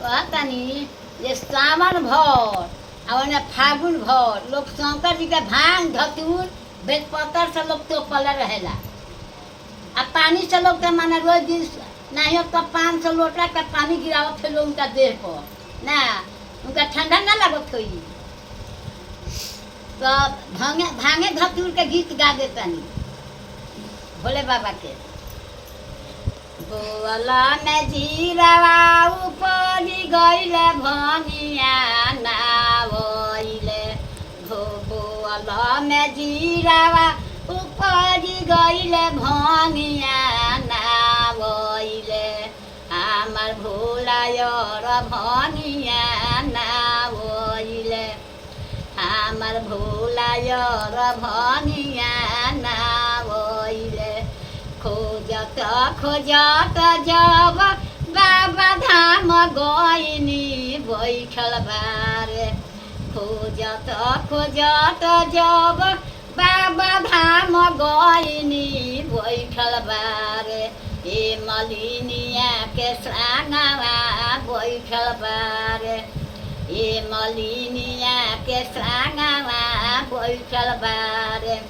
कहतानी ये सावन भर और फागुन भर लोग शंकर जी के भांग धतूर बेलपत्र से लोग तो पल रहेला। अब पानी से लोग के माने रोज दिन नहीं हो तो 500 लोटा का पानी गिरावत थे लोग उनका देह पर ना उनका ठंडा ना लगत हुई। तो भांगे भांगे धतूर के गीत गा देतानी भोले बाबा के। बोला में जीरावा उपरी गईले भंगिया नावइले बोला में जीरावा उपरी गईले भंगिया नावइले आमार भोलायर भंगिया नावइले आमार भोलायर भंगिया नावइले खोजत खोजत जब बाबा धाम गइनी बैठल बारे खोजत खोजत जब बाबा धाम गइनी बैठल बारे ए मलिनिया के सानवा बैठल बारे ए मलिनिया के सानवा बैठल बारे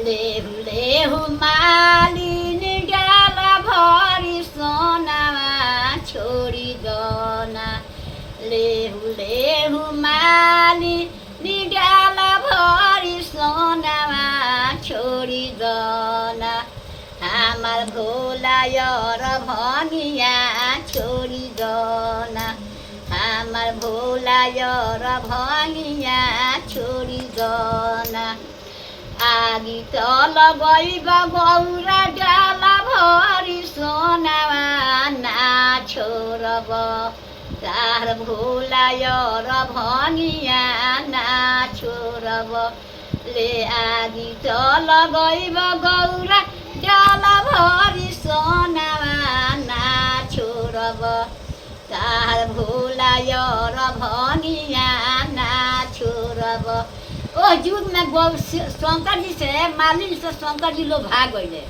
लेहु लेहु मालिन डाला भरी सोनावा छोड़ी दोना लेहु लेहु मालिन डाला भरी सोनावा छोड़ी दोना हमार भोलायर भंगिया छोड़ी दोना हमार भोलायर भंगिया छोड़ी दोना आगी तो लगैब गौरा डाला भरी सोनावा ना छोड़ब तार भोलायर भंगिया ना छोड़ब ले आगी तो लगैब गौरा डाला भरी सोनावा ना छोड़ब तार भोलायर भंगिया ना छोड़ब। ओ युग में शंकर जी से मालिन से शंकर जी लोग भाग गए।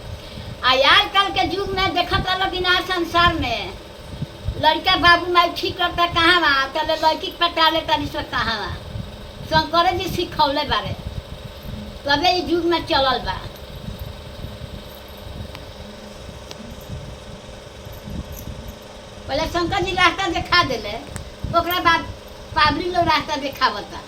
आजकल के युग में देखत लोग ना संसार में लड़का बाबू माई ठीक करता कहाँ बा तले लड़की पटाले तरी से कहाँ बा शंकर जी सिखौले बारे तबे ये युग में चलल बा। पहले शंकर जी रास्ता दिखा दिले ओकरा बाद पाबरी लोग रास्ता दिखावता।